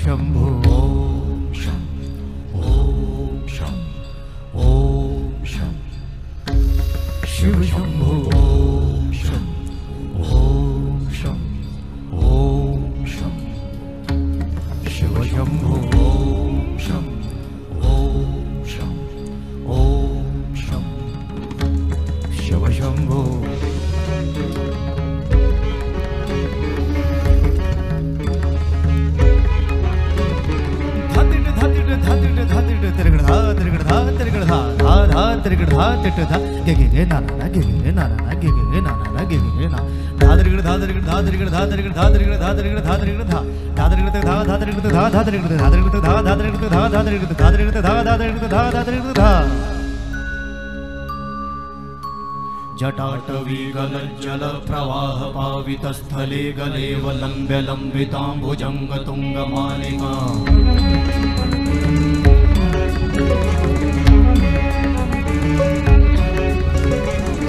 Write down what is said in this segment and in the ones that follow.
शंभो ओम शं ओम शं ओम शं शिव शंभो ओम शं ओम शं ओम शं शिव शंभो ओम शं ओम शं ओम शं शिव शंभो जटाटवी गलज्जल प्रवाह पावितस्थले गलेव लम्ब्य लम्बिताम्बुजंग तुंगमालिका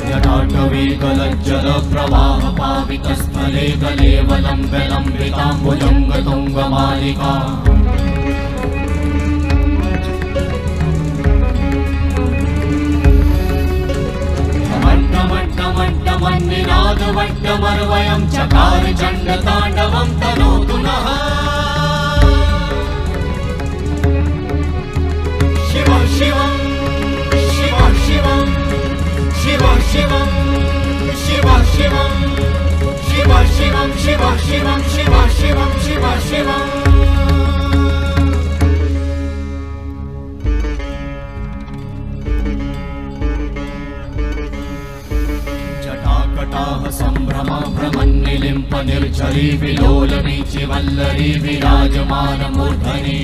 जटाटवी गलज्जल प्रवाह पावितस्थले गलेव लम्ब्य लम्बिताम्बुजंग तुंगमालिका वट्टमर्वयं चकार चण्डताण्डवं तनोतु नः शिव शिवं शिव शिवं शिव शिवं शिव शिवं शिव शिवं शिव शिवं शिव शिवं शिव शिवं संभ्रमा भ्रमन्निलिम्प निर्झरी विलोलवीचि वल्लरी विराजमान मूर्धनि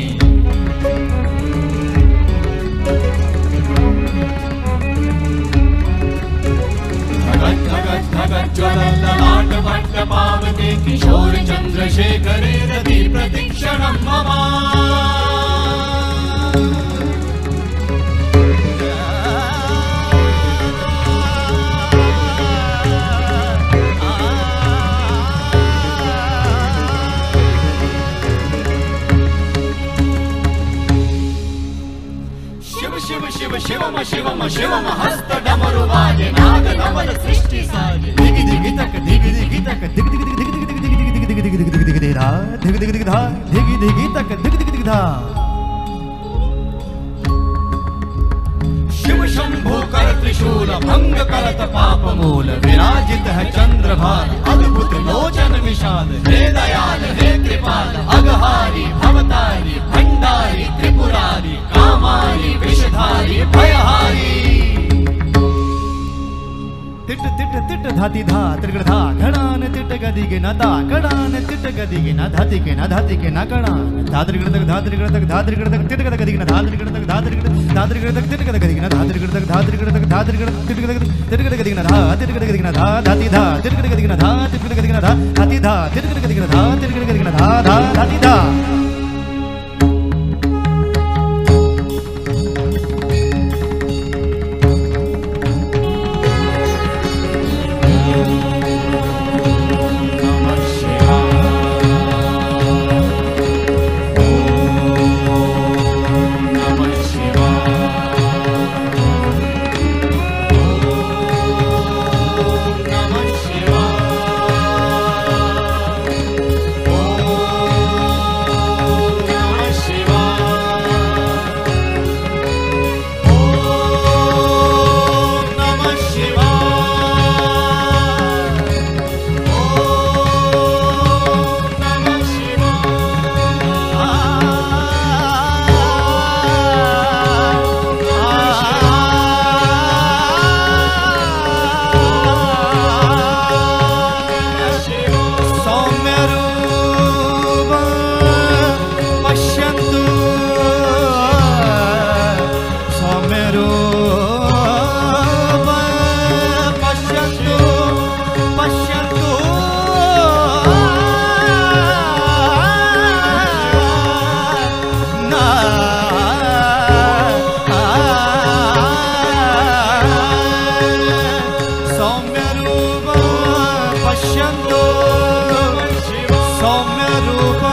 धगत् धगत् धगत् ज्वलल्ललाट वट्ट पावते किशोर चन्द्रशेखरे रति प्रतीक्षणं मम शिव शिवम शिवम शिवम हस्त डमरु वाजे नाद नवल सृष्टि साजे दिगि दिगि तक दिगि दिगि तक दिगि दिगि दिगि दिगि दिगि दिगि दिगि दिगि दिगि दिगि धा दिगि दिगि दिगि धा दिगि दिगि तक दिगि दिगि दिगि धा शिव शंभो कर त्रिशूल भंग करत पाप मूल विराजित है चंद्रभान अद्भुत लोचन विशाल हे दयाल हे कृपाल अघहारी भवतारी भंडारी त्रिपुरारी कामारी विषधारी भयहारी तिट तिट तिट धाति धा त्रिगण धा घड़ान तिट गदि के न ता घड़ान तिट गदि के न धाति के न धाति के न घड़ान धात्रिगण तक धात्रिगण तक धात्रिगण तक तिट गदि के न धात्रिगण तक धात्रिगण तक तिट गदि के न धात्रिगण तक धात्रिगण तक धात्रिगण तिट गदि के न धा तिट गदि के न धा धाति धा तिट गदि के न धा तिट गदि के न धा धाति धा तिट गदि के न धा तिट गदि के न धा धा धाति धा सौम्य रूप